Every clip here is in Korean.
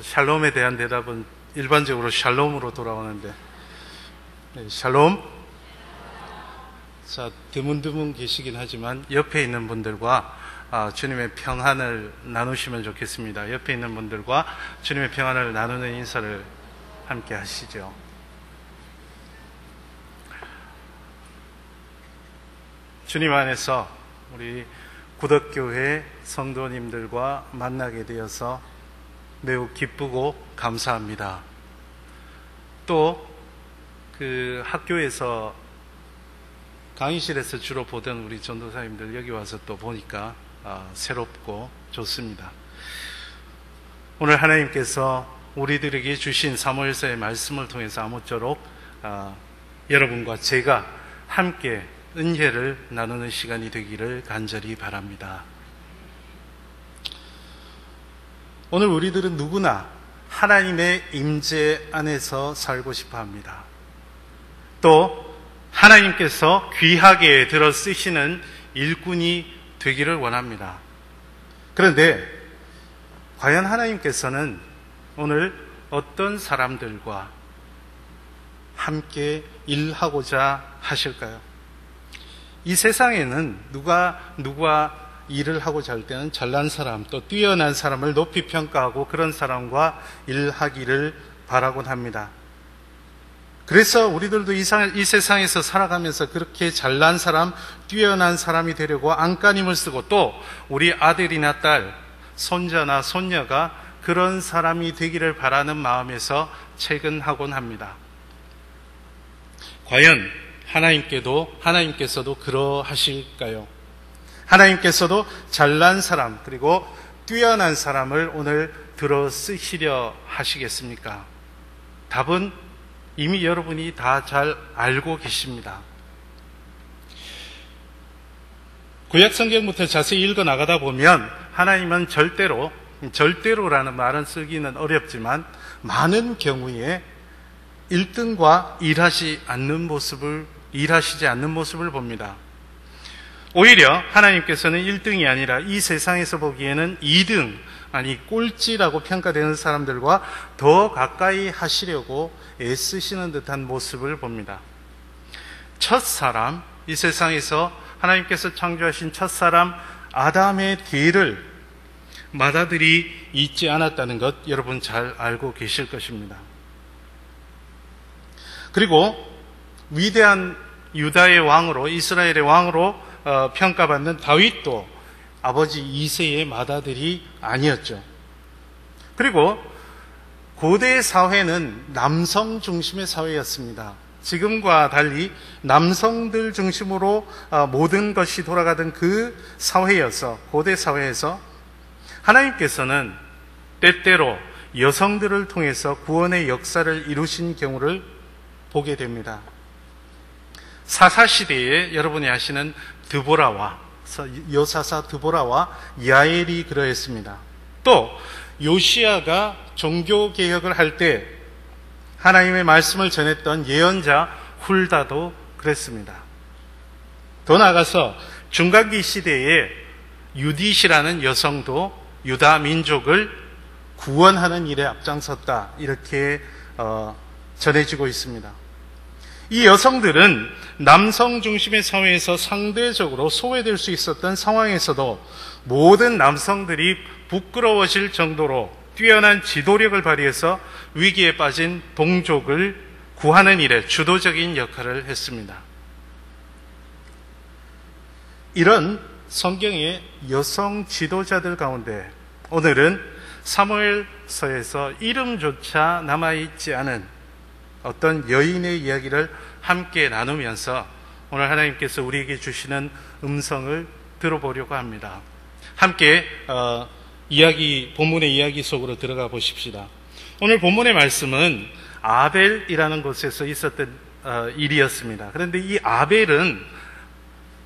샬롬에 대한 대답은 일반적으로 샬롬으로 돌아오는데, 네, 샬롬. 자, 드문드문 계시긴 하지만 옆에 있는 분들과 주님의 평안을 나누시면 좋겠습니다. 옆에 있는 분들과 주님의 평안을 나누는 인사를 함께 하시죠. 주님 안에서 우리 구덕교회 성도님들과 만나게 되어서 매우 기쁘고 감사합니다. 또 그 학교에서 강의실에서 주로 보던 우리 전도사님들 여기 와서 또 보니까 새롭고 좋습니다. 오늘 하나님께서 우리들에게 주신 사무엘서의 말씀을 통해서 아무쪼록 여러분과 제가 함께 은혜를 나누는 시간이 되기를 간절히 바랍니다. 오늘 우리들은 누구나 하나님의 임재 안에서 살고 싶어 합니다. 또 하나님께서 귀하게 들어 쓰시는 일꾼이 되기를 원합니다. 그런데 과연 하나님께서는 오늘 어떤 사람들과 함께 일하고자 하실까요? 이 세상에는 누가 일을 하고자 할 때는 잘난 사람, 또 뛰어난 사람을 높이 평가하고 그런 사람과 일하기를 바라곤 합니다. 그래서 우리들도 이 세상에서 살아가면서 그렇게 잘난 사람, 뛰어난 사람이 되려고 안간힘을 쓰고, 또 우리 아들이나 딸, 손자나 손녀가 그런 사람이 되기를 바라는 마음에서 채근하곤 합니다. 과연 하나님께서도 그러하실까요? 하나님께서도 잘난 사람, 그리고 뛰어난 사람을 오늘 들어 쓰시려 하시겠습니까? 답은 이미 여러분이 다 잘 알고 계십니다. 구약 성경부터 자세히 읽어 나가다 보면 하나님은 절대로라는 말은 쓰기는 어렵지만 많은 경우에 1등과 일하시지 않는 모습을 봅니다. 오히려 하나님께서는 1등이 아니라 이 세상에서 보기에는 2등, 아니 꼴찌라고 평가되는 사람들과 더 가까이 하시려고 애쓰시는 듯한 모습을 봅니다. 첫사람, 이 세상에서 하나님께서 창조하신 첫사람 아담의 뒤를 맏아들이 잊지 않았다는 것 여러분 잘 알고 계실 것입니다. 그리고 위대한 유다의 왕으로, 이스라엘의 왕으로 평가받는 다윗도 아버지 이새의 맏아들이 아니었죠. 그리고 고대 사회는 남성 중심의 사회였습니다. 지금과 달리 남성들 중심으로 모든 것이 돌아가던 그 사회여서, 고대 사회에서 하나님께서는 때때로 여성들을 통해서 구원의 역사를 이루신 경우를 보게 됩니다. 사사시대에 여러분이 아시는 여사사 드보라와 야엘이 그러했습니다. 또 요시야가 종교개혁을 할 때 하나님의 말씀을 전했던 예언자 훌다도 그랬습니다. 더 나아가서 중간기 시대에 유디시라는 여성도 유다 민족을 구원하는 일에 앞장섰다, 이렇게 전해지고 있습니다. 이 여성들은 남성 중심의 사회에서 상대적으로 소외될 수 있었던 상황에서도 모든 남성들이 부끄러워질 정도로 뛰어난 지도력을 발휘해서 위기에 빠진 동족을 구하는 일에 주도적인 역할을 했습니다. 이런 성경의 여성 지도자들 가운데 오늘은 사무엘서에서 이름조차 남아있지 않은 어떤 여인의 이야기를 함께 나누면서 오늘 하나님께서 우리에게 주시는 음성을 들어보려고 합니다. 함께 본문의 이야기 속으로 들어가 보십시다. 오늘 본문의 말씀은 아벨이라는 곳에서 있었던 일이었습니다. 그런데 이 아벨은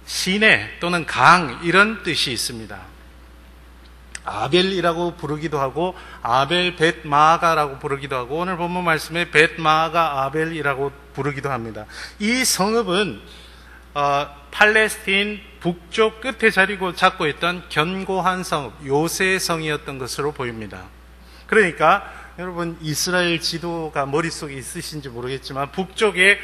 시내 또는 강, 이런 뜻이 있습니다. 아벨이라고 부르기도 하고 아벨 벳마아가라고 부르기도 하고 오늘 본문 말씀에 벳마아가 아벨이라고 부르기도 합니다. 이 성읍은 팔레스틴 북쪽 끝에 잡고 있던 견고한 성읍 요새의 성이었던 것으로 보입니다. 그러니까 여러분 이스라엘 지도가 머릿속에 있으신지 모르겠지만 북쪽에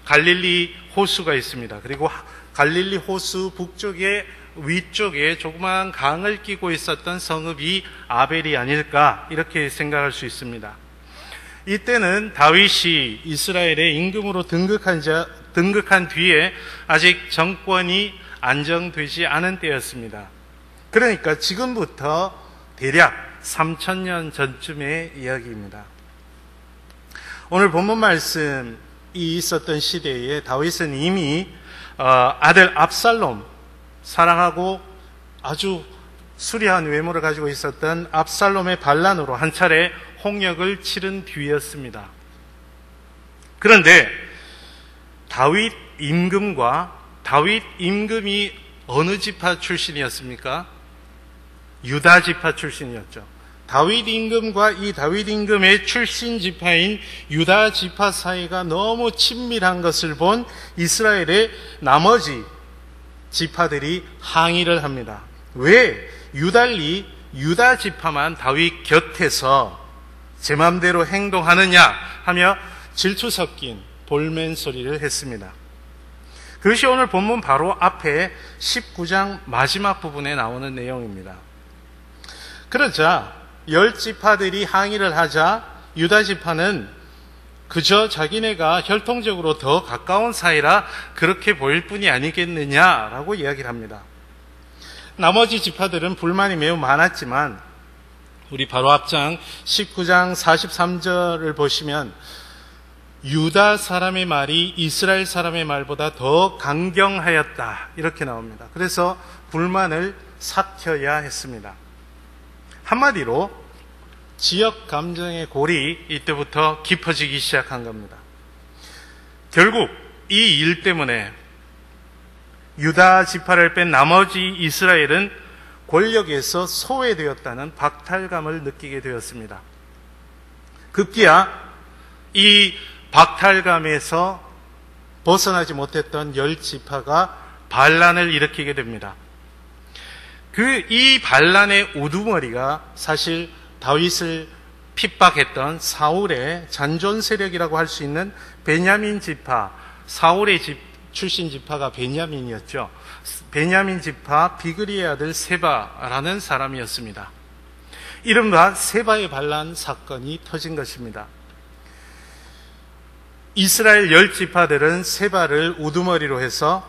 갈릴리 호수가 있습니다. 그리고 갈릴리 호수 북쪽에 위쪽에 조그마한 강을 끼고 있었던 성읍이 아벨이 아닐까 이렇게 생각할 수 있습니다. 이때는 다윗이 이스라엘의 임금으로 등극한 뒤에 아직 정권이 안정되지 않은 때였습니다. 그러니까 지금부터 대략 3000년 전쯤의 이야기입니다. 오늘 본문 말씀이 있었던 시대에 다윗은 이미 아들 압살롬, 사랑하고 아주 수려한 외모를 가지고 있었던 압살롬의 반란으로 한 차례 홍역을 치른 뒤였습니다. 그런데 다윗 임금이 어느 지파 출신이었습니까? 유다 지파 출신이었죠. 다윗 임금과 이 다윗 임금의 출신 지파인 유다 지파 사이가 너무 친밀한 것을 본 이스라엘의 나머지 지파들이 항의를 합니다. 왜 유달리 유다 지파만 다윗 곁에서 제 맘대로 행동하느냐 하며 질투 섞인 볼멘 소리를 했습니다. 그것이 오늘 본문 바로 앞에 19장 마지막 부분에 나오는 내용입니다. 그러자 10지파들이 항의를 하자 유다 지파는 그저 자기네가 혈통적으로 더 가까운 사이라 그렇게 보일 뿐이 아니겠느냐라고 이야기를 합니다. 나머지 지파들은 불만이 매우 많았지만 우리 바로 앞장 19장 43절을 보시면 유다 사람의 말이 이스라엘 사람의 말보다 더 강경하였다 이렇게 나옵니다. 그래서 불만을 삭혀야 했습니다. 한마디로 지역 감정의 골이 이때부터 깊어지기 시작한 겁니다. 결국 이 일 때문에 유다 지파를 뺀 나머지 이스라엘은 권력에서 소외되었다는 박탈감을 느끼게 되었습니다. 급기야 이 박탈감에서 벗어나지 못했던 10지파가 반란을 일으키게 됩니다. 이 반란의 우두머리가 사실 다윗을 핍박했던 사울의 잔존 세력이라고 할 수 있는 베냐민 지파, 사울의 출신 지파가 베냐민이었죠. 베냐민 지파 비그리의 아들 세바라는 사람이었습니다. 이른바 세바의 반란 사건이 터진 것입니다. 이스라엘 10지파들은 세바를 우두머리로 해서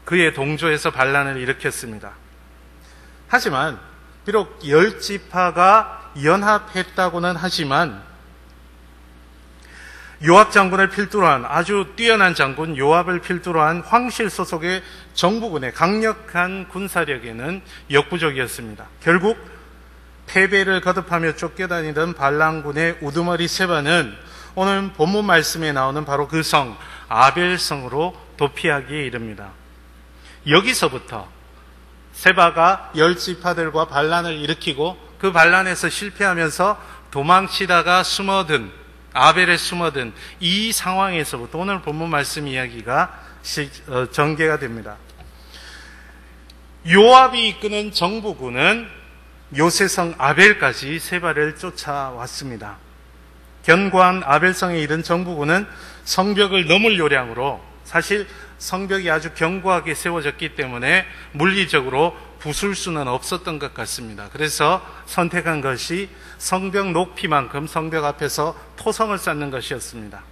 그의 동조해서 반란을 일으켰습니다. 하지만 비록 10지파가 연합했다고는 하지만 요압 장군을 필두로 한 아주 뛰어난 장군 요압을 필두로 한 황실 소속의 정부군의 강력한 군사력에는 역부족이었습니다. 결국 패배를 거듭하며 쫓겨다니던 반란군의 우두머리 세바는 오늘 본문 말씀에 나오는 바로 그 성 아벨성으로 도피하기에 이릅니다. 여기서부터 세바가 10지파들과 반란을 일으키고 그 반란에서 실패하면서 도망치다가 아벨에 숨어든 이 상황에서부터 오늘 본문 말씀 이야기가 전개가 됩니다. 요압이 이끄는 정부군은 요새성 아벨까지 세바를 쫓아왔습니다. 견고한 아벨성에 이른 정부군은 성벽을 넘을 요량으로 사실 성벽이 아주 견고하게 세워졌기 때문에 물리적으로 부술 수는 없었던 것 같습니다. 그래서 선택한 것이 성벽 높이만큼 성벽 앞에서 토성을 쌓는 것이었습니다.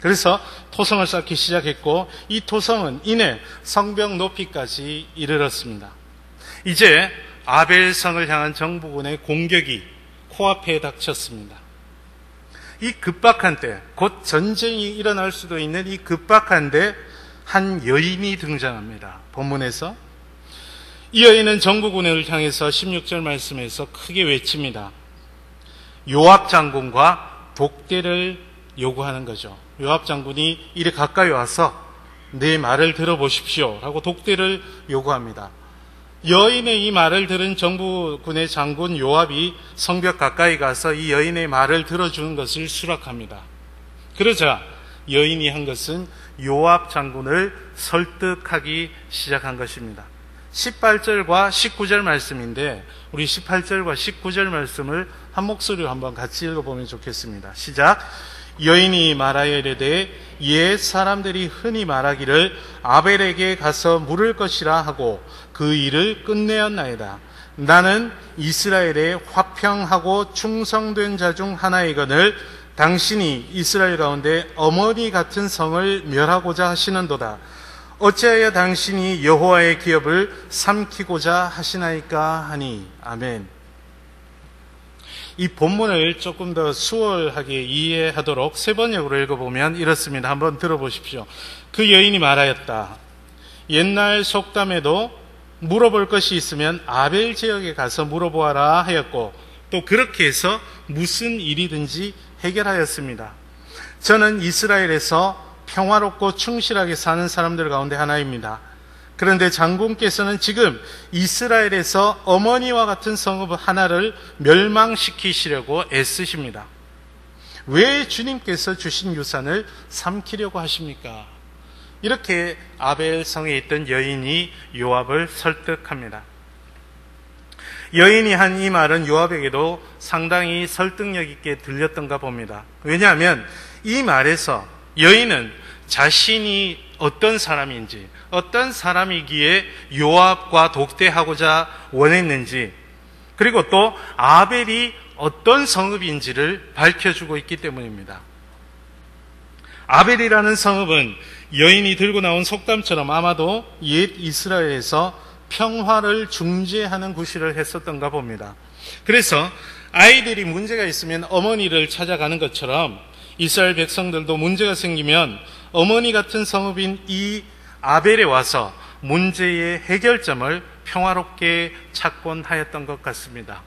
그래서 토성을 쌓기 시작했고 이 토성은 이내 성벽 높이까지 이르렀습니다. 이제 아벨성을 향한 정부군의 공격이 코앞에 닥쳤습니다. 이 급박한 때, 곧 전쟁이 일어날 수도 있는 이 급박한 때 한 여인이 등장합니다. 본문에서 이 여인은 정부군을 향해서 16절 말씀에서 크게 외칩니다. 요압 장군과 독대를 요구하는 거죠. 요압 장군이 이리 가까이 와서 내 말을 들어보십시오 라고 독대를 요구합니다. 여인의 이 말을 들은 정부군의 장군 요압이 성벽 가까이 가서 이 여인의 말을 들어주는 것을 수락합니다. 그러자 여인이 한 것은 요압 장군을 설득하기 시작한 것입니다. 18절과 19절 말씀인데 우리 18절과 19절 말씀을 한 목소리로 한번 같이 읽어보면 좋겠습니다. 시작. 여인이 말하여 이르되 옛 사람들이 흔히 말하기를 아벨에게 가서 물을 것이라 하고 그 일을 끝내었나이다. 나는 이스라엘의 화평하고 충성된 자 중 하나이거늘 당신이 이스라엘 가운데 어머니 같은 성을 멸하고자 하시는도다. 어찌하여 당신이 여호와의 기업을 삼키고자 하시나이까 하니. 아멘. 이 본문을 조금 더 수월하게 이해하도록 세 번역으로 읽어보면 이렇습니다. 한번 들어보십시오. 그 여인이 말하였다. 옛날 속담에도 물어볼 것이 있으면 아벨 지역에 가서 물어보아라 하였고 또 그렇게 해서 무슨 일이든지 해결하였습니다. 저는 이스라엘에서 평화롭고 충실하게 사는 사람들 가운데 하나입니다. 그런데 장군께서는 지금 이스라엘에서 어머니와 같은 성읍 하나를 멸망시키시려고 애쓰십니다. 왜 주님께서 주신 유산을 삼키려고 하십니까? 이렇게 아벨 성에 있던 여인이 요압을 설득합니다. 여인이 한 이 말은 요압에게도 상당히 설득력 있게 들렸던가 봅니다. 왜냐하면 이 말에서 여인은 자신이 어떤 사람인지, 어떤 사람이기에 요압과 독대하고자 원했는지, 그리고 또 아벨이 어떤 성읍인지를 밝혀주고 있기 때문입니다. 아벨이라는 성읍은 여인이 들고 나온 속담처럼 아마도 옛 이스라엘에서 평화를 중재하는 구실을 했었던가 봅니다. 그래서 아이들이 문제가 있으면 어머니를 찾아가는 것처럼 이스라엘 백성들도 문제가 생기면 어머니 같은 성읍인 이 아벨에 와서 문제의 해결점을 평화롭게 찾곤 하였던 것 같습니다.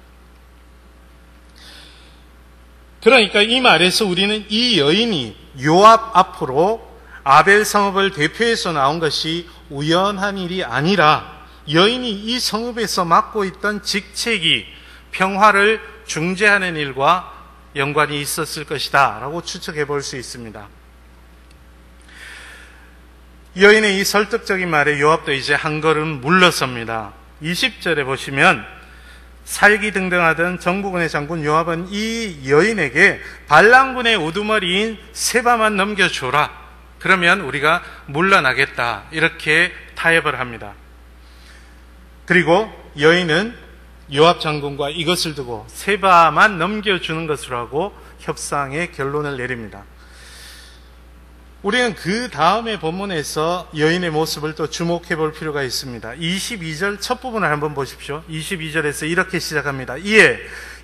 그러니까 이 말에서 우리는 이 여인이 요압 앞으로 아벨 성읍을 대표해서 나온 것이 우연한 일이 아니라 여인이 이 성읍에서 맡고 있던 직책이 평화를 중재하는 일과 연관이 있었을 것이다 라고 추측해 볼 수 있습니다. 여인의 이 설득적인 말에 요압도 이제 한 걸음 물러섭니다. 20절에 보시면 살기등등하던 정부군의 장군 요압은 이 여인에게 발랑군의 우두머리인 세바만 넘겨줘라. 그러면 우리가 물러나겠다. 이렇게 타협을 합니다. 그리고 여인은 요압 장군과 이것을 두고 세바만 넘겨주는 것으로 하고 협상의 결론을 내립니다. 우리는 그 다음의 본문에서 여인의 모습을 또 주목해 볼 필요가 있습니다. 22절 첫 부분을 한번 보십시오. 22절에서 이렇게 시작합니다. 이에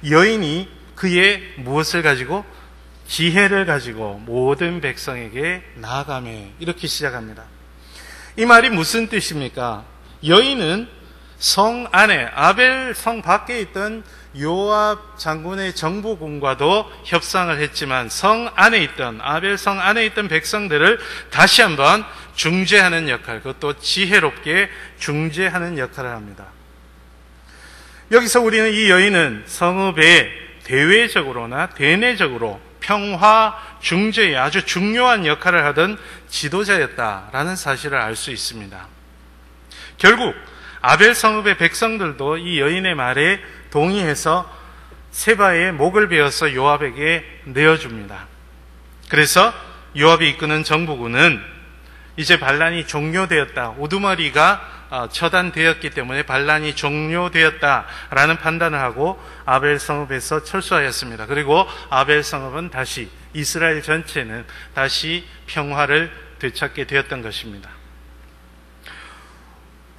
여인이 그의 무엇을 가지고? 지혜를 가지고 모든 백성에게 나아가매. 이렇게 시작합니다. 이 말이 무슨 뜻입니까? 여인은 성 안에 아벨 성 밖에 있던 요압 장군의 정부군과도 협상을 했지만 성 안에 있던 아벨 성 안에 있던 백성들을 다시 한번 중재하는 역할, 그것도 지혜롭게 중재하는 역할을 합니다. 여기서 우리는 이 여인은 성읍의 대외적으로나 대내적으로 평화 중재에 아주 중요한 역할을 하던 지도자였다라는 사실을 알 수 있습니다. 결국 아벨 성읍의 백성들도 이 여인의 말에 동의해서 세바의 목을 베어서 요압에게 내어줍니다. 그래서 요압이 이끄는 정부군은 이제 반란이 종료되었다. 우두머리가 처단되었기 때문에 반란이 종료되었다라는 판단을 하고 아벨 성읍에서 철수하였습니다. 그리고 아벨 성읍은 다시 이스라엘 전체는 다시 평화를 되찾게 되었던 것입니다.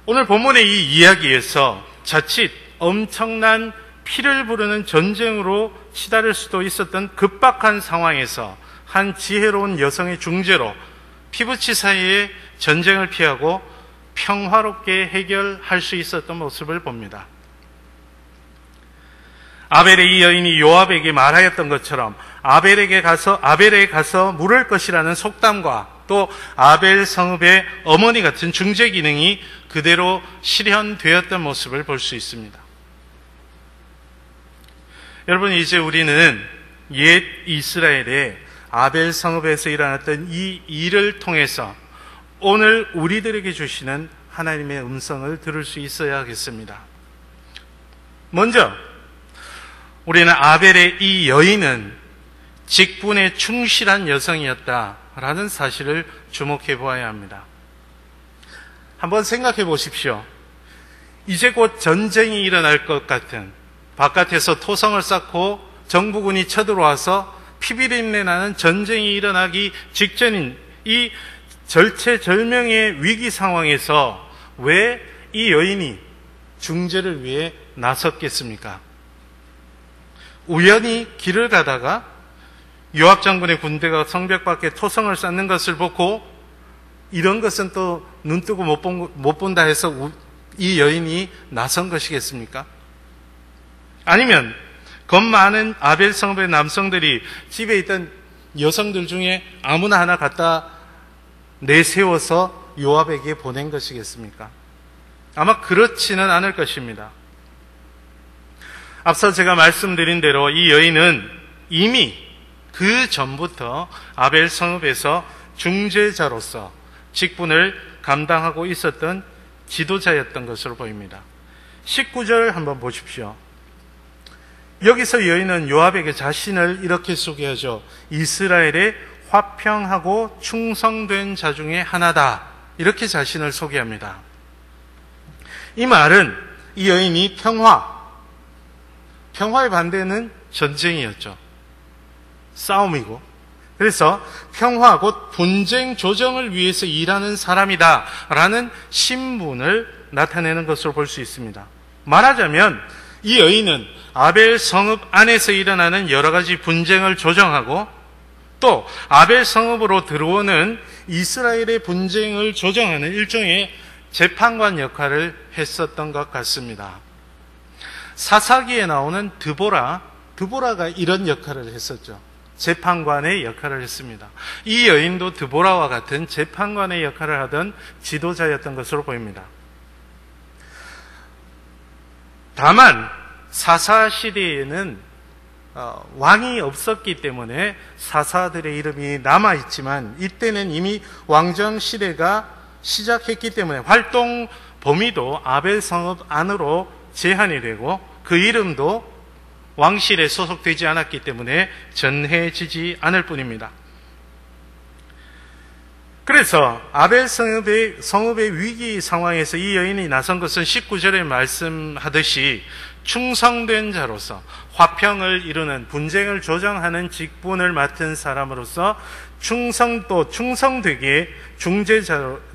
오늘 본문의 이 이야기에서 자칫 엄청난 피를 부르는 전쟁으로 치달을 수도 있었던 급박한 상황에서 한 지혜로운 여성의 중재로 피부치 사이에 전쟁을 피하고 평화롭게 해결할 수 있었던 모습을 봅니다. 아벨의 이 여인이 요압에게 말하였던 것처럼 아벨에 가서 물을 것이라는 속담과 또 아벨 성읍의 어머니 같은 중재 기능이 그대로 실현되었던 모습을 볼 수 있습니다. 여러분, 이제 우리는 옛 이스라엘의 아벨 성읍에서 일어났던 이 일을 통해서 오늘 우리들에게 주시는 하나님의 음성을 들을 수 있어야 하겠습니다. 먼저 우리는 아벨의 이 여인은 직분에 충실한 여성이었다라는 사실을 주목해 보아야 합니다. 한번 생각해 보십시오. 이제 곧 전쟁이 일어날 것 같은, 바깥에서 토성을 쌓고 정부군이 쳐들어와서 피비린내 나는 전쟁이 일어나기 직전인 이 절체절명의 위기 상황에서 왜 이 여인이 중재를 위해 나섰겠습니까? 우연히 길을 가다가 요압 장군의 군대가 성벽 밖에 토성을 쌓는 것을 보고 이런 것은 또 눈뜨고 못 본다 해서 이 여인이 나선 것이겠습니까? 아니면 겁 많은 아벨 성읍의 남성들이 집에 있던 여성들 중에 아무나 하나 갖다 내세워서 요압에게 보낸 것이겠습니까? 아마 그렇지는 않을 것입니다. 앞서 제가 말씀드린 대로 이 여인은 이미 그 전부터 아벨 성읍에서 중재자로서 직분을 감당하고 있었던 지도자였던 것으로 보입니다. 19절 한번 보십시오. 여기서 여인은 요압에게 자신을 이렇게 소개하죠. 이스라엘의 화평하고 충성된 자 중에 하나다. 이렇게 자신을 소개합니다. 이 말은 이 여인이 평화의 반대는 전쟁이었죠. 싸움이고. 그래서 평화 곧 분쟁 조정을 위해서 일하는 사람이다 라는 신분을 나타내는 것으로 볼 수 있습니다. 말하자면 이 여인은 아벨 성읍 안에서 일어나는 여러 가지 분쟁을 조정하고 또 아벨 성읍으로 들어오는 이스라엘의 분쟁을 조정하는 일종의 재판관 역할을 했었던 것 같습니다. 사사기에 나오는 드보라가 이런 역할을 했었죠. 재판관의 역할을 했습니다. 이 여인도 드보라와 같은 재판관의 역할을 하던 지도자였던 것으로 보입니다. 다만 사사 시대에는 왕이 없었기 때문에 사사들의 이름이 남아있지만 이때는 이미 왕정 시대가 시작했기 때문에 활동 범위도 아벨 성읍 안으로 제한이 되고 그 이름도 왕실에 소속되지 않았기 때문에 전해지지 않을 뿐입니다. 그래서 아벨 성읍의 위기 상황에서 이 여인이 나선 것은 19절에 말씀하듯이 충성된 자로서 화평을 이루는 분쟁을 조정하는 직분을 맡은 사람으로서 충성되게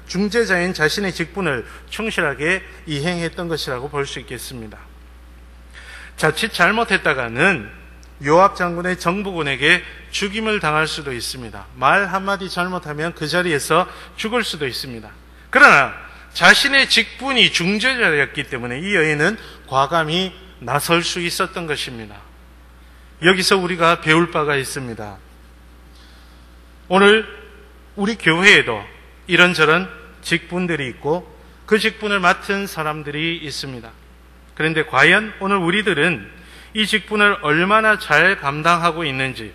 중재자인 자신의 직분을 충실하게 이행했던 것이라고 볼 수 있겠습니다. 자칫 잘못했다가는 요압 장군의 정부군에게 죽임을 당할 수도 있습니다. 말 한마디 잘못하면 그 자리에서 죽을 수도 있습니다. 그러나 자신의 직분이 중재자였기 때문에 이 여인은 과감히 나설 수 있었던 것입니다. 여기서 우리가 배울 바가 있습니다. 오늘 우리 교회에도 이런저런 직분들이 있고 그 직분을 맡은 사람들이 있습니다. 그런데 과연 오늘 우리들은 이 직분을 얼마나 잘 감당하고 있는지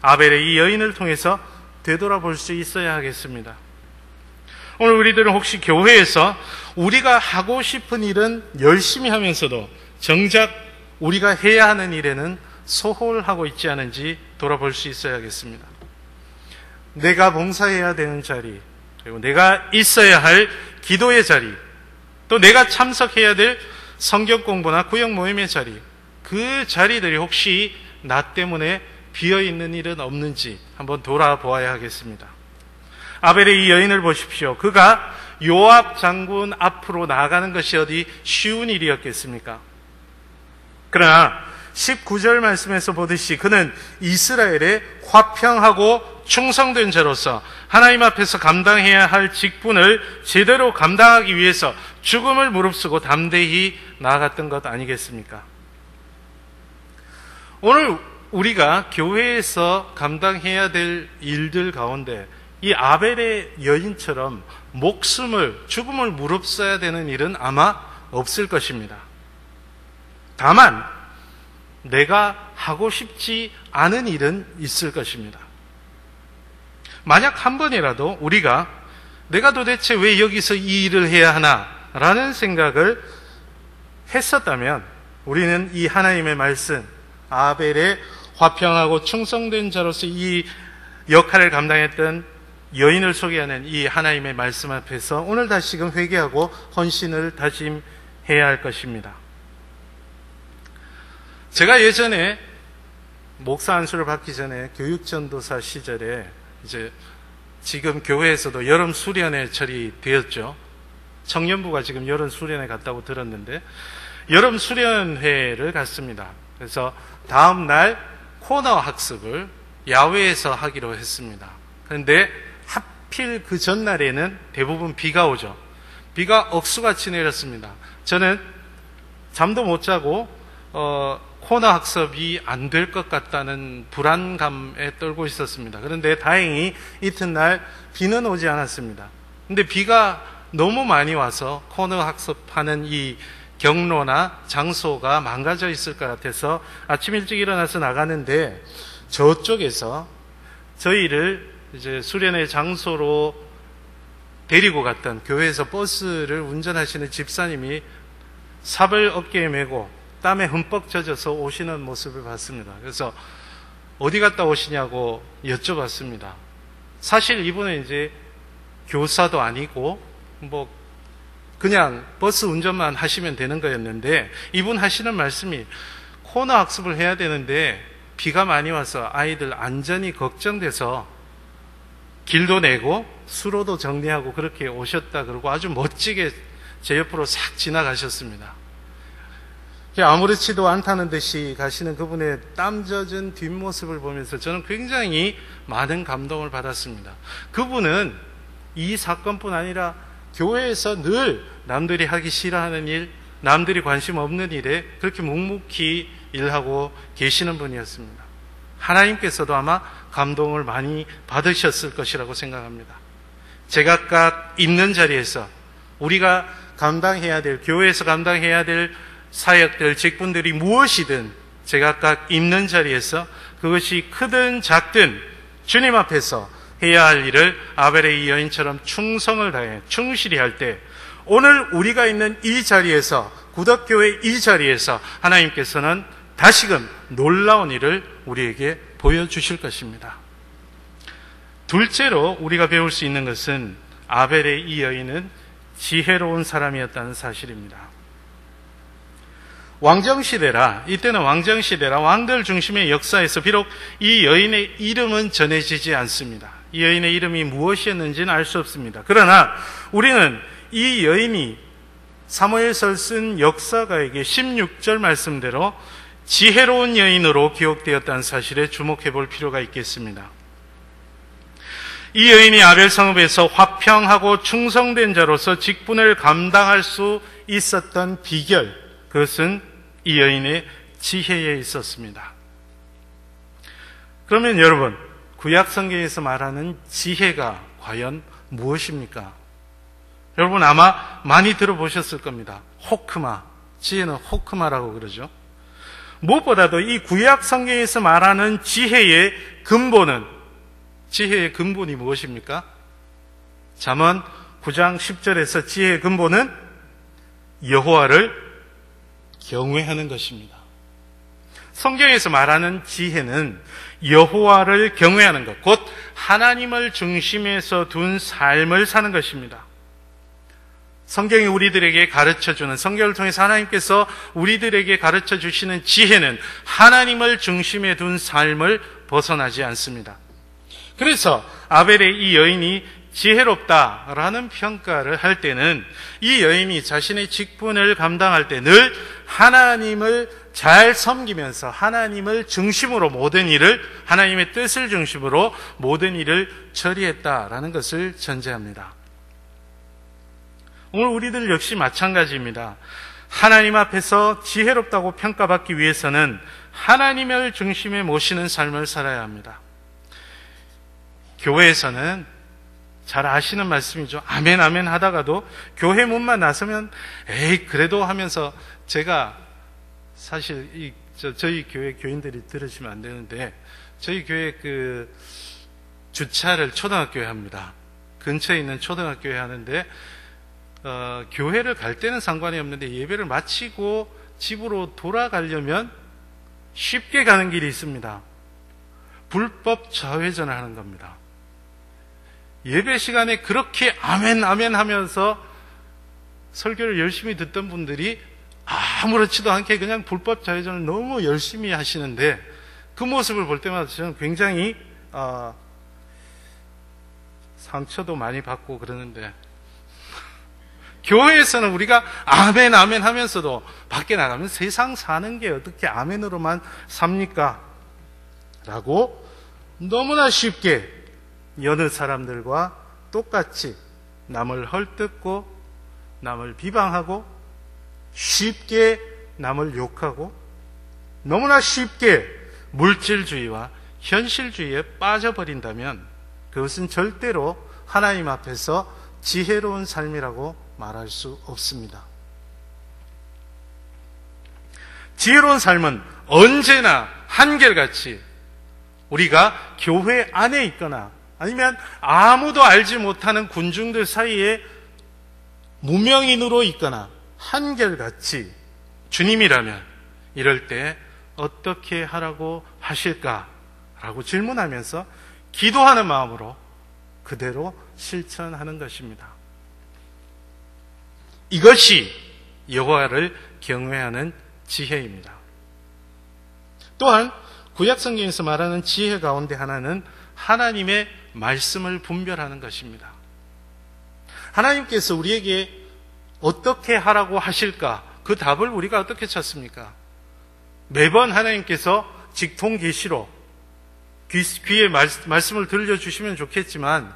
아벨의 이 여인을 통해서 되돌아볼 수 있어야 하겠습니다. 오늘 우리들은 혹시 교회에서 우리가 하고 싶은 일은 열심히 하면서도 정작 우리가 해야 하는 일에는 소홀하고 있지 않은지 돌아볼 수 있어야겠습니다. 내가 봉사해야 되는 자리, 그리고 내가 있어야 할 기도의 자리, 또 내가 참석해야 될 성경 공부나 구역 모임의 자리, 그 자리들이 혹시 나 때문에 비어있는 일은 없는지 한번 돌아보아야 하겠습니다. 아벨의 이 여인을 보십시오. 그가 요압 장군 앞으로 나아가는 것이 어디 쉬운 일이었겠습니까? 그러나 19절 말씀에서 보듯이 그는 이스라엘의 화평하고 충성된 자로서 하나님 앞에서 감당해야 할 직분을 제대로 감당하기 위해서 죽음을 무릅쓰고 담대히 나아갔던 것 아니겠습니까? 오늘 우리가 교회에서 감당해야 될 일들 가운데 이 아벨의 여인처럼 죽음을 무릅써야 되는 일은 아마 없을 것입니다. 다만 내가 하고 싶지 않은 일은 있을 것입니다. 만약 한 번이라도 우리가 내가 도대체 왜 여기서 이 일을 해야 하나 라는 생각을 했었다면 우리는 이 하나님의 말씀, 아벨의 화평하고 충성된 자로서 이 역할을 감당했던 여인을 소개하는 이 하나님의 말씀 앞에서 오늘 다시금 회개하고 헌신을 다짐해야 할 것입니다. 제가 예전에 목사 안수를 받기 전에 교육전도사 시절에 이제 지금 교회에서도 여름 수련회철이 되었죠. 청년부가 지금 여름 수련회 갔다고 들었는데 여름 수련회를 갔습니다. 그래서 다음 날 코너 학습을 야외에서 하기로 했습니다. 그런데 하필 그 전날에는 대부분 비가 오죠. 비가 억수같이 내렸습니다. 저는 잠도 못 자고 코너 학습이 안 될 것 같다는 불안감에 떨고 있었습니다. 그런데 다행히 이튿날 비는 오지 않았습니다. 근데 비가 너무 많이 와서 코너 학습하는 이 경로나 장소가 망가져 있을 것 같아서 아침 일찍 일어나서 나가는데 저쪽에서 저희를 이제 수련회 장소로 데리고 갔던 교회에서 버스를 운전하시는 집사님이 삽을 어깨에 메고 땀에 흠뻑 젖어서 오시는 모습을 봤습니다. 그래서 어디 갔다 오시냐고 여쭤봤습니다. 사실 이분은 이제 교사도 아니고 그냥 버스 운전만 하시면 되는 거였는데 이분 하시는 말씀이 코너 학습을 해야 되는데 비가 많이 와서 아이들 안전이 걱정돼서 길도 내고 수로도 정리하고 그렇게 오셨다 그러고 아주 멋지게 제 옆으로 싹 지나가셨습니다. 아무렇지도 않다는 듯이 가시는 그분의 땀 젖은 뒷모습을 보면서 저는 굉장히 많은 감동을 받았습니다. 그분은 이 사건뿐 아니라 교회에서 늘 남들이 하기 싫어하는 일, 남들이 관심 없는 일에 그렇게 묵묵히 일하고 계시는 분이었습니다. 하나님께서도 아마 감동을 많이 받으셨을 것이라고 생각합니다. 제각각 있는 자리에서 우리가 감당해야 될, 교회에서 감당해야 될 사역들, 직분들이 무엇이든 제각각 있는 자리에서 그것이 크든 작든 주님 앞에서 해야 할 일을 아벨의 이 여인처럼 충성을 다해 충실히 할 때 오늘 우리가 있는 이 자리에서 구덕교회 이 자리에서 하나님께서는 다시금 놀라운 일을 우리에게 보여주실 것입니다. 둘째로 우리가 배울 수 있는 것은 아벨의 이 여인은 지혜로운 사람이었다는 사실입니다. 왕정시대라, 이때는 왕정시대라 왕들 중심의 역사에서 비록 이 여인의 이름은 전해지지 않습니다. 이 여인의 이름이 무엇이었는지는 알 수 없습니다. 그러나 우리는 이 여인이 사무엘서를 쓴 역사가에게 16절 말씀대로 지혜로운 여인으로 기록되었다는 사실에 주목해 볼 필요가 있겠습니다. 이 여인이 아벨 성읍에서 화평하고 충성된 자로서 직분을 감당할 수 있었던 비결, 그것은 이 여인의 지혜에 있었습니다. 그러면 여러분, 구약 성경에서 말하는 지혜가 과연 무엇입니까? 여러분 아마 많이 들어보셨을 겁니다. 호크마, 지혜는 호크마라고 그러죠. 무엇보다도 이 구약 성경에서 말하는 지혜의 근본이 무엇입니까? 잠언 9장 10절에서 지혜의 근본은 여호와를 경외하는 것입니다. 성경에서 말하는 지혜는 여호와를 경외하는 것, 곧 하나님을 중심에서 둔 삶을 사는 것입니다. 성경이 우리들에게 가르쳐주는, 성경을 통해서 하나님께서 우리들에게 가르쳐주시는 지혜는 하나님을 중심에 둔 삶을 벗어나지 않습니다. 그래서 아벨의 이 여인이 지혜롭다라는 평가를 할 때는 이 여인이 자신의 직분을 감당할 때 늘 하나님을 잘 섬기면서 하나님을 중심으로 모든 일을, 하나님의 뜻을 중심으로 모든 일을 처리했다라는 것을 전제합니다. 오늘 우리들 역시 마찬가지입니다. 하나님 앞에서 지혜롭다고 평가받기 위해서는 하나님을 중심에 모시는 삶을 살아야 합니다. 교회에서는 잘 아시는 말씀이죠. 아멘 아멘 하다가도 교회 문만 나서면 에이 그래도 하면서, 제가 사실 저희 교회 교인들이 들으시면 안 되는데 저희 교회 주차를 초등학교에 합니다. 근처에 있는 초등학교에 하는데 교회를 갈 때는 상관이 없는데 예배를 마치고 집으로 돌아가려면 쉽게 가는 길이 있습니다. 불법 좌회전을 하는 겁니다. 예배 시간에 그렇게 아멘 아멘 하면서 설교를 열심히 듣던 분들이 아무렇지도 않게 그냥 불법 좌회전을 너무 열심히 하시는데 그 모습을 볼 때마다 저는 굉장히 상처도 많이 받고 그러는데, 교회에서는 우리가 아멘 아멘 하면서도 밖에 나가면 세상 사는 게 어떻게 아멘으로만 삽니까? 라고 너무나 쉽게 여느 사람들과 똑같이 남을 헐뜯고 남을 비방하고 쉽게 남을 욕하고 너무나 쉽게 물질주의와 현실주의에 빠져버린다면 그것은 절대로 하나님 앞에서 지혜로운 삶이라고 말할 수 없습니다. 지혜로운 삶은 언제나 한결같이 우리가 교회 안에 있거나 아니면 아무도 알지 못하는 군중들 사이에 무명인으로 있거나 한결같이 주님이라면 이럴 때 어떻게 하라고 하실까라고 질문하면서 기도하는 마음으로 그대로 실천하는 것입니다. 이것이 여호와를 경외하는 지혜입니다. 또한 구약 성경에서 말하는 지혜 가운데 하나는 하나님의 말씀을 분별하는 것입니다. 하나님께서 우리에게 어떻게 하라고 하실까? 그 답을 우리가 어떻게 찾습니까? 매번 하나님께서 직통 계시로 귀에 말씀을 들려주시면 좋겠지만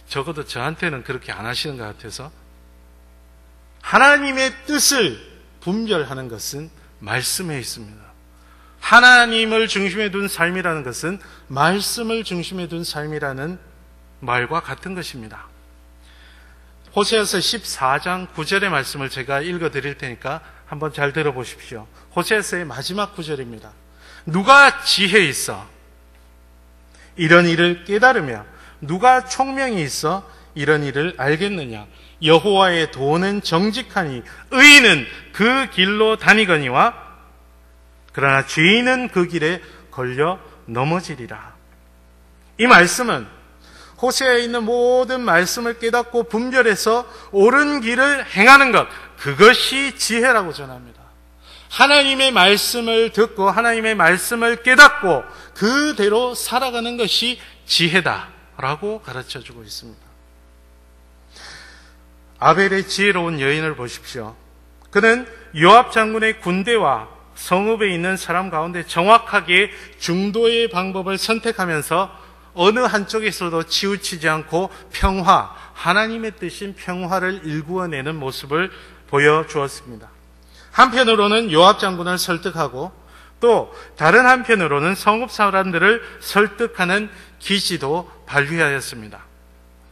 적어도 저한테는 그렇게 안 하시는 것 같아서 하나님의 뜻을 분별하는 것은 말씀에 있습니다. 하나님을 중심에 둔 삶이라는 것은 말씀을 중심에 둔 삶이라는 말과 같은 것입니다. 호세아서 14장 9절의 말씀을 제가 읽어드릴 테니까 한번 잘 들어보십시오. 호세아서의 마지막 구절입니다. 누가 지혜 있어 이런 일을 깨달으며 누가 총명이 있어 이런 일을 알겠느냐. 여호와의 도는 정직하니 의인은 그 길로 다니거니와 그러나 죄인은 그 길에 걸려 넘어지리라. 이 말씀은 호세아에 있는 모든 말씀을 깨닫고 분별해서 옳은 길을 행하는 것, 그것이 지혜라고 전합니다. 하나님의 말씀을 듣고 하나님의 말씀을 깨닫고 그대로 살아가는 것이 지혜다라고 가르쳐주고 있습니다. 아벨의 지혜로운 여인을 보십시오. 그는 요압 장군의 군대와 성읍에 있는 사람 가운데 정확하게 중도의 방법을 선택하면서 어느 한쪽에서도 치우치지 않고 평화, 하나님의 뜻인 평화를 일구어내는 모습을 보여주었습니다. 한편으로는 요압 장군을 설득하고 또 다른 한편으로는 성읍 사람들을 설득하는 기지도 발휘하였습니다.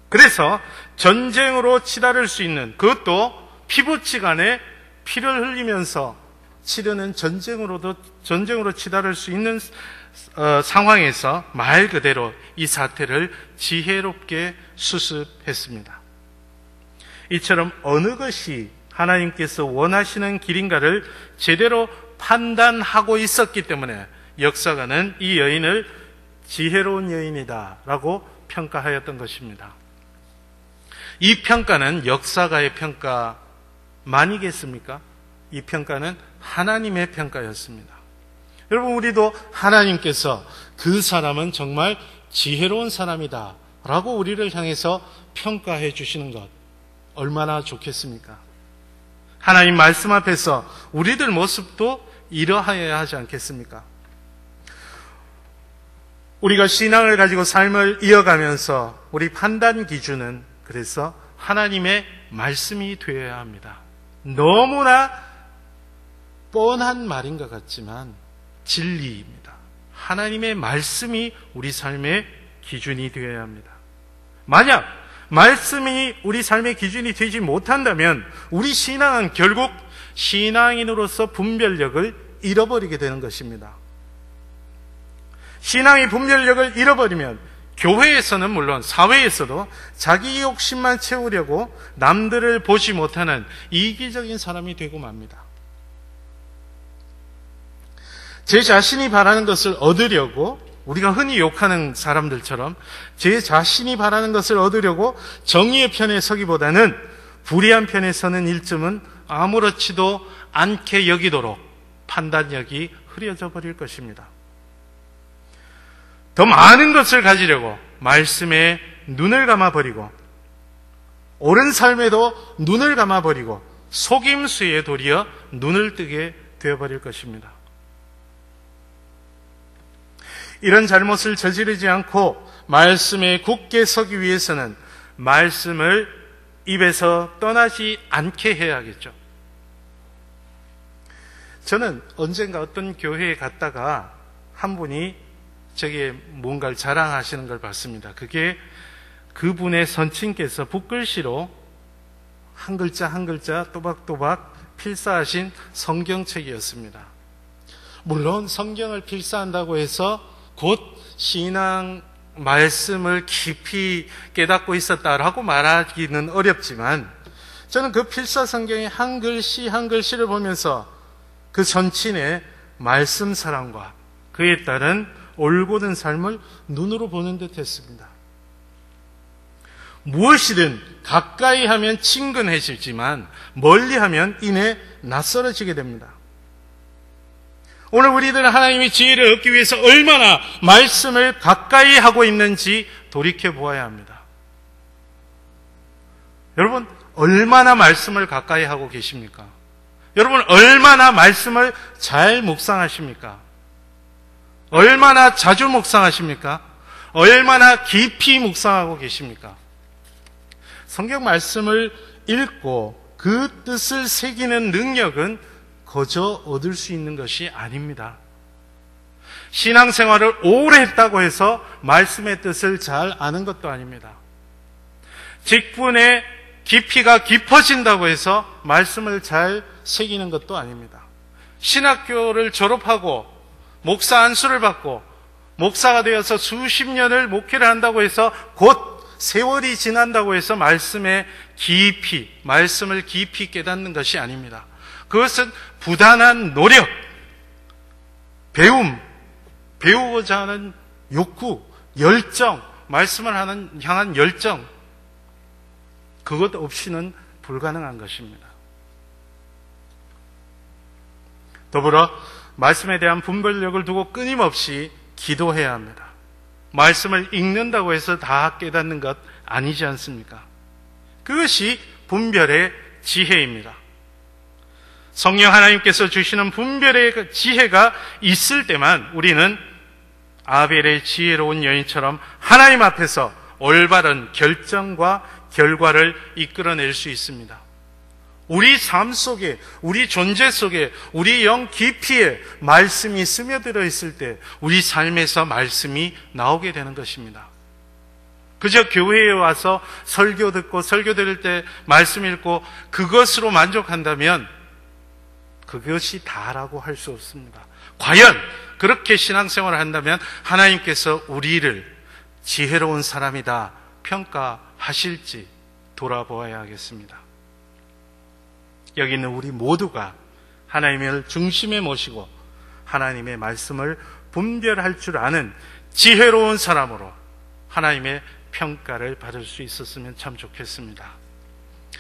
그래서 전쟁으로 치달을 수 있는, 그것도 피부치간에 피를 흘리면서 치르는 전쟁으로 치달을 수 있는 상황에서 말 그대로 이 사태를 지혜롭게 수습했습니다. 이처럼 어느 것이 하나님께서 원하시는 길인가를 제대로 판단하고 있었기 때문에 역사가는 이 여인을 지혜로운 여인이다라고 평가하였던 것입니다. 이 평가는 역사가의 평가만이겠습니까? 이 평가는 하나님의 평가였습니다. 여러분, 우리도 하나님께서 그 사람은 정말 지혜로운 사람이다 라고 우리를 향해서 평가해 주시는 것 얼마나 좋겠습니까? 하나님 말씀 앞에서 우리들 모습도 이러하여야 하지 않겠습니까? 우리가 신앙을 가지고 삶을 이어가면서 우리 판단 기준은 그래서 하나님의 말씀이 되어야 합니다. 너무나 뻔한 말인 것 같지만 진리입니다. 하나님의 말씀이 우리 삶의 기준이 되어야 합니다. 만약 말씀이 우리 삶의 기준이 되지 못한다면 우리 신앙은 결국 신앙인으로서 분별력을 잃어버리게 되는 것입니다. 신앙의 분별력을 잃어버리면 교회에서는 물론 사회에서도 자기 욕심만 채우려고 남들을 보지 못하는 이기적인 사람이 되고 맙니다. 제 자신이 바라는 것을 얻으려고, 우리가 흔히 욕하는 사람들처럼 제 자신이 바라는 것을 얻으려고 정의의 편에 서기보다는 불의한 편에 서는 일쯤은 아무렇지도 않게 여기도록 판단력이 흐려져 버릴 것입니다. 더 많은 것을 가지려고 말씀에 눈을 감아버리고, 옳은 삶에도 눈을 감아버리고, 속임수에 도리어 눈을 뜨게 되어버릴 것입니다. 이런 잘못을 저지르지 않고 말씀에 굳게 서기 위해서는 말씀을 입에서 떠나지 않게 해야겠죠. 저는 언젠가 어떤 교회에 갔다가 한 분이 저게 뭔가를 자랑하시는 걸 봤습니다. 그게 그분의 선친께서 붓글씨로 한 글자 한 글자 또박또박 필사하신 성경책이었습니다. 물론 성경을 필사한다고 해서 곧 신앙 말씀을 깊이 깨닫고 있었다라고 말하기는 어렵지만, 저는 그 필사 성경의 한 글씨 한 글씨를 보면서 그 선친의 말씀 사랑과 그에 따른 올곧은 삶을 눈으로 보는 듯 했습니다. 무엇이든 가까이 하면 친근해지지만 멀리 하면 이내 낯설어지게 됩니다. 오늘 우리들은 하나님의 지혜를 얻기 위해서 얼마나 말씀을 가까이 하고 있는지 돌이켜 보아야 합니다. 여러분, 얼마나 말씀을 가까이 하고 계십니까? 여러분, 얼마나 말씀을 잘 묵상하십니까? 얼마나 자주 묵상하십니까? 얼마나 깊이 묵상하고 계십니까? 성경 말씀을 읽고 그 뜻을 새기는 능력은 거저 얻을 수 있는 것이 아닙니다. 신앙생활을 오래 했다고 해서 말씀의 뜻을 잘 아는 것도 아닙니다. 직분의 깊이가 깊어진다고 해서 말씀을 잘 새기는 것도 아닙니다. 신학교를 졸업하고 목사 안수를 받고 목사가 되어서 수십 년을 목회를 한다고 해서 곧 세월이 지난다고 해서 말씀을 깊이 깨닫는 것이 아닙니다. 그것은 부단한 노력, 배우고자 하는 욕구, 열정, 말씀을 향한 열정, 그것 없이는 불가능한 것입니다. 더불어 말씀에 대한 분별력을 두고 끊임없이 기도해야 합니다. 말씀을 읽는다고 해서 다 깨닫는 것 아니지 않습니까? 그것이 분별의 지혜입니다. 성령 하나님께서 주시는 분별의 지혜가 있을 때만 우리는 아벨의 지혜로운 여인처럼 하나님 앞에서 올바른 결정과 결과를 이끌어낼 수 있습니다. 우리 삶 속에, 우리 존재 속에, 우리 영 깊이에 말씀이 스며들어 있을 때 우리 삶에서 말씀이 나오게 되는 것입니다. 그저 교회에 와서 설교 듣고 설교 들을 때 말씀 읽고 그것으로 만족한다면 그것이 다라고 할 수 없습니다. 과연 그렇게 신앙생활을 한다면 하나님께서 우리를 지혜로운 사람이다 평가하실지 돌아보아야 하겠습니다. 여기 있는 우리 모두가 하나님을 중심에 모시고 하나님의 말씀을 분별할 줄 아는 지혜로운 사람으로 하나님의 평가를 받을 수 있었으면 참 좋겠습니다.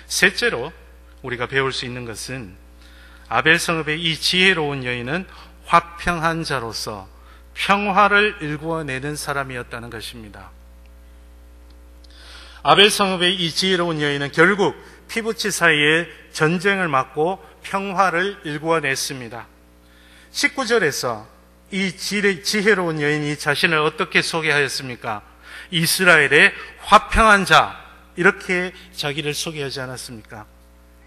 셋째로 우리가 배울 수 있는 것은 아벨 성읍의 이 지혜로운 여인은 화평한 자로서 평화를 일구어내는 사람이었다는 것입니다. 아벨 성읍의 이 지혜로운 여인은 결국 피부치 사이에 전쟁을 막고 평화를 일구어냈습니다. 19절에서 이 지혜로운 여인이 자신을 어떻게 소개하였습니까? 이스라엘의 화평한 자, 이렇게 자기를 소개하지 않았습니까?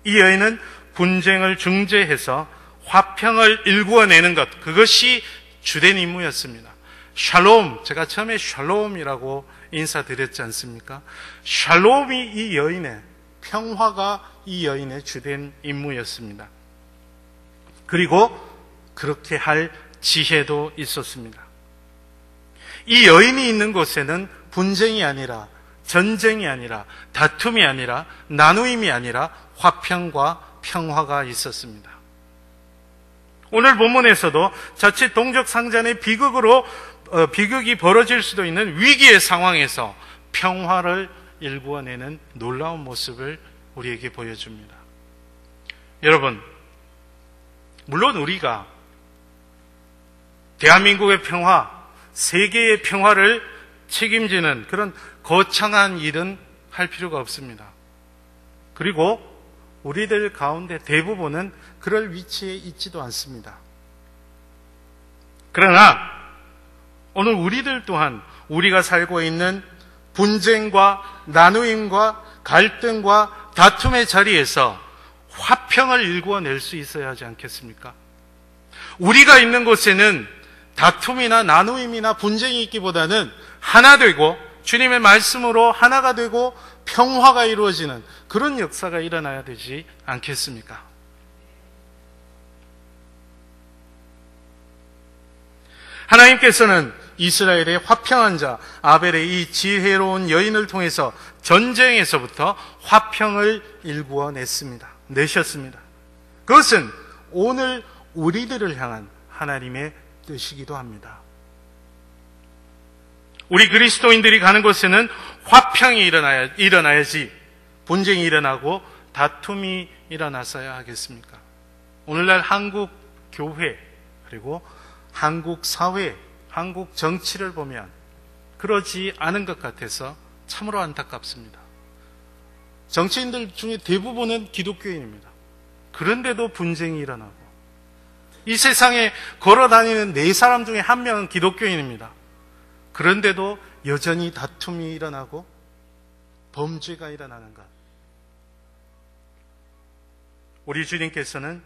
이 여인은 분쟁을 중재해서 화평을 일구어내는 것, 그것이 주된 임무였습니다. 샬롬, 제가 처음에 샬롬이라고 인사드렸지 않습니까? 샬롬이 이 여인의, 평화가 이 여인의 주된 임무였습니다. 그리고 그렇게 할 지혜도 있었습니다. 이 여인이 있는 곳에는 분쟁이 아니라, 전쟁이 아니라, 다툼이 아니라, 나누임이 아니라 화평과 평화가 있었습니다. 오늘 본문에서도 자칫 동족 상잔의 비극이 벌어질 수도 있는 위기의 상황에서 평화를 일구어내는 놀라운 모습을 우리에게 보여줍니다. 여러분, 물론 우리가 대한민국의 평화, 세계의 평화를 책임지는 그런 거창한 일은 할 필요가 없습니다. 그리고 우리들 가운데 대부분은 그럴 위치에 있지도 않습니다. 그러나 오늘 우리들 또한 우리가 살고 있는 분쟁과 나누임과 갈등과 다툼의 자리에서 화평을 일구어낼 수 있어야 하지 않겠습니까? 우리가 있는 곳에는 다툼이나 나누임이나 분쟁이 있기보다는 하나 되고 주님의 말씀으로 하나가 되고 평화가 이루어지는 그런 역사가 일어나야 되지 않겠습니까? 하나님께서는 이스라엘의 화평한 자 아벨의 이 지혜로운 여인을 통해서 전쟁에서부터 화평을 내셨습니다. 그것은 오늘 우리들을 향한 하나님의 뜻이기도 합니다. 우리 그리스도인들이 가는 곳에는 화평이 일어나야지 분쟁이 일어나고 다툼이 일어나서야 하겠습니까? 오늘날 한국 교회 그리고 한국 사회, 한국 정치를 보면 그러지 않은 것 같아서 참으로 안타깝습니다. 정치인들 중에 대부분은 기독교인입니다. 그런데도 분쟁이 일어나고 이 세상에 걸어다니는 4사람 중에 1명은 기독교인입니다. 그런데도 여전히 다툼이 일어나고 범죄가 일어나는 것. 우리 주님께서는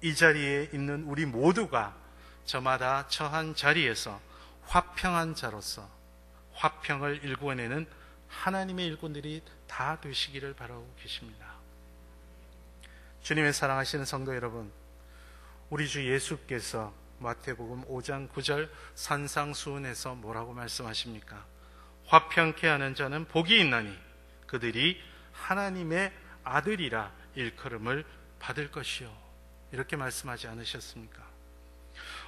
이 자리에 있는 우리 모두가 저마다 처한 자리에서 화평한 자로서 화평을 일구어내는 하나님의 일꾼들이 다 되시기를 바라고 계십니다. 주님의 사랑하시는 성도 여러분, 우리 주 예수께서 마태복음 5장 9절 산상수훈에서 뭐라고 말씀하십니까? 화평케 하는 자는 복이 있나니 그들이 하나님의 아들이라 일컬음을 받을 것이요. 이렇게 말씀하지 않으셨습니까?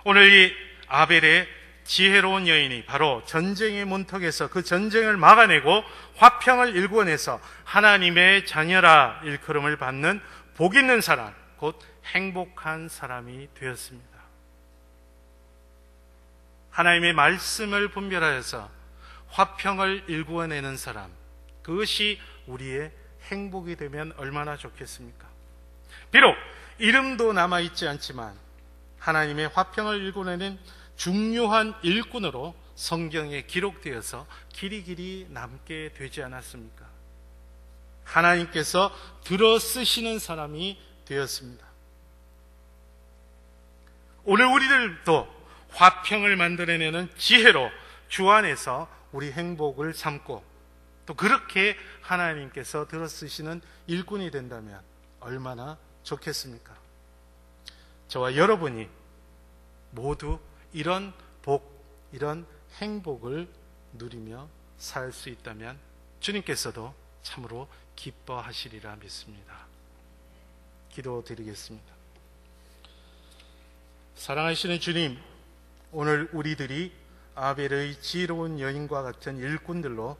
오늘 이 아벨의 지혜로운 여인이 바로 전쟁의 문턱에서 그 전쟁을 막아내고 화평을 일구어내서 하나님의 자녀라 일컬음을 받는 복 있는 사람, 곧 행복한 사람이 되었습니다. 하나님의 말씀을 분별하여서 화평을 일구어내는 사람, 그것이 우리의 행복이 되면 얼마나 좋겠습니까? 비록 이름도 남아있지 않지만 하나님의 화평을 일구어내는 중요한 일꾼으로 성경에 기록되어서 길이길이 남게 되지 않았습니까? 하나님께서 들어 쓰시는 사람이 되었습니다. 오늘 우리들도 화평을 만들어내는 지혜로 주 안에서 우리 행복을 삼고 또 그렇게 하나님께서 들어 쓰시는 일꾼이 된다면 얼마나 좋겠습니까? 저와 여러분이 모두 이런 복, 이런 행복을 누리며 살 수 있다면 주님께서도 참으로 기뻐하시리라 믿습니다. 기도드리겠습니다. 사랑하시는 주님, 오늘 우리들이 아벨의 지혜로운 여인과 같은 일꾼들로